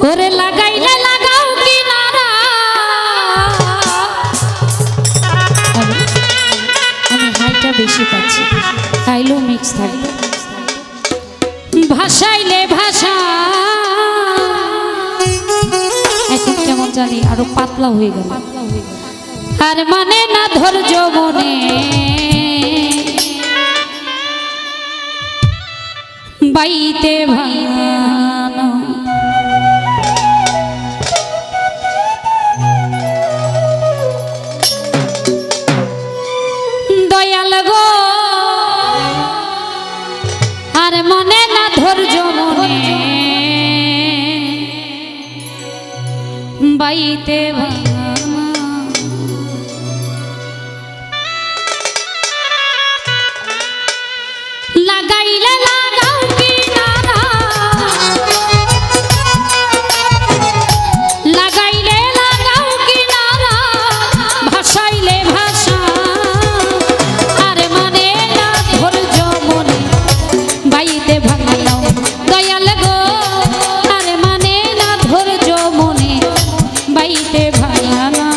ওরে লাগাইলে লাগাও কিনারা আমি হাইটা বেশি পাচ্ছি হাইলো মিক্স থাকবে ভাষাইলে ভাষা এখন কেমন জানি আরো পাতলা হয়ে গেল আর মানে না ধৈর্য মনে বাইতে ভাঙানো দয়াল গো আর মনে না ধৈর্য মনে বাইতে ভাঙানো লাগাইলে লাগাও কিনারা লাগাইলে লাগাও কিনারা ভাষাইলে ভাষা আর মানে না ধৈর্য মনে বাইতে ভাঙানো দয়াল গো আর মানে না ধৈর্য মনে বাইতে ভাঙানো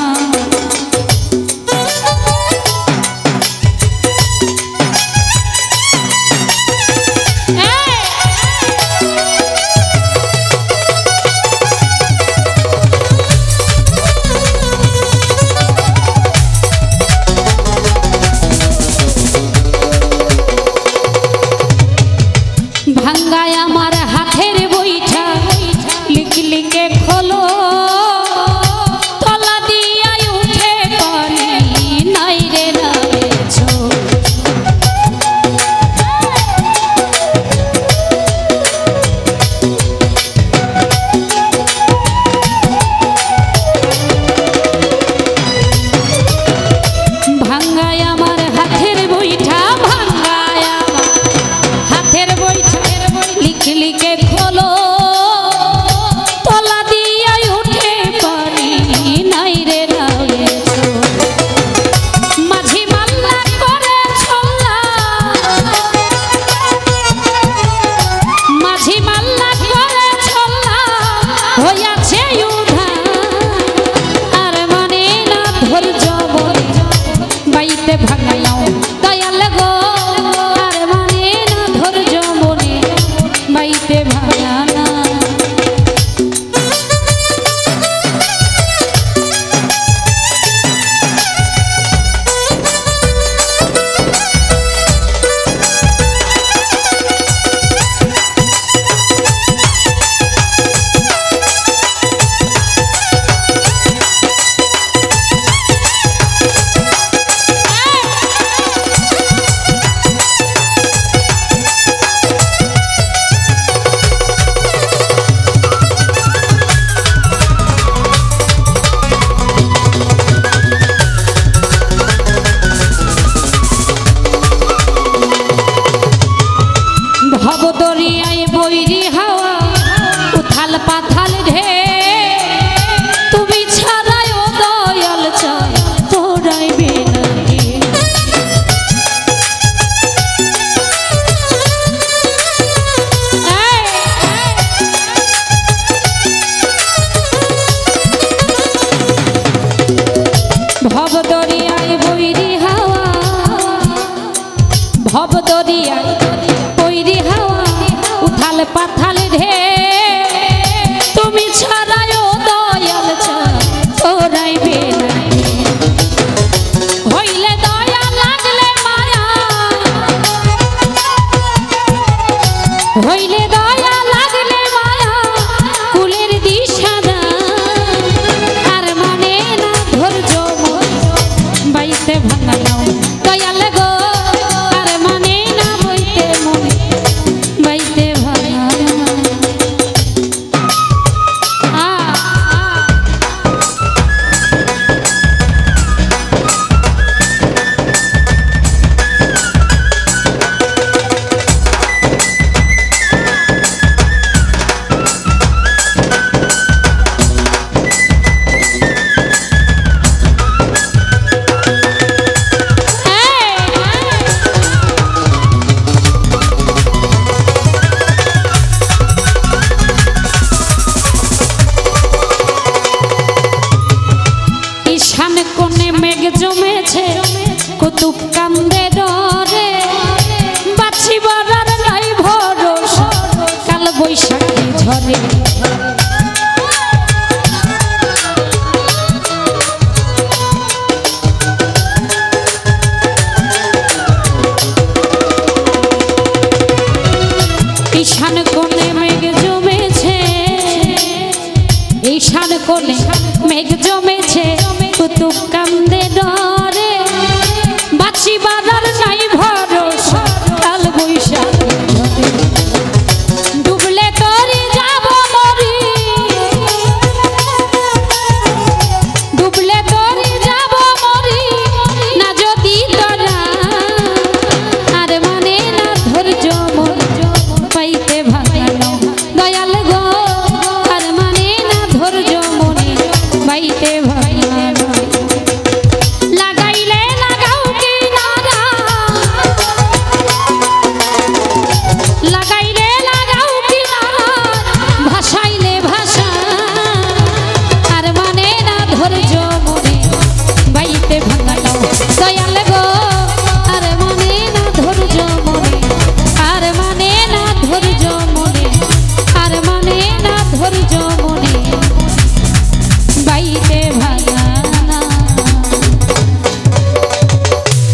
ভাঙ্গায় আমার হাতের বইটা লিখে লিখে খোলো তলা দিয়া উঠে পানি নাই রে নামেছো ভাঙ্গায় আমার হাতের বইটা ভাঙ্গায় আমার হাতের বইটা লিখে লিখে খোলো তলা দিয়া উঠে পানি নাই রে নামেছো মাঝি মাল্লা করে ছল্লা মাঝি মাল্লা করে ছল্লা হইয়াছে উধার আর মানে না ধৈর্য বলে বাইতে ভাঙাও দয়াল গো আর মানে না ধৈর্য বলে বাইতে ভাঙানা ভবদরিয়ায় বৈরি হাওয়া উথাল পাথাল ঢে তুমি ছাড়াই ও দয়াল চাই তোরাইবে নাকি ভবদরিয়ায় বৈরি হাওয়া ভবদরিয়ায় বৈরি হাওয়া উথাল পাথাল ঢে তুমি ছাড়াই ও দয়াল চাই তোরাইবে নাকি হইলে দয়া লাগলে মায়া হইলে দয়া লাগলে মায়া কুলের দিশা আর মানে না ধৈর্য বাইতে ভাঙানো দয়াল গো আর মানে না বইতে মনে বাইতে ভাঙানো ঝরে ঈশান কোণে মেঘ জমেছে ঈশান কোণে মেঘ জমেছে কুতুব কান্দে ডরে বাঁচি বাদার নাই ভরসা কাল বৈশাখী ঝরে ডুবলে তরি যাব মরি ডুবলে তরি যাব মরি না যদি তোরা আর মানে না ধৈর্য মন পাইতে ভালো দয়াল গো আর মানে না ধৈর্য মনে পাইতে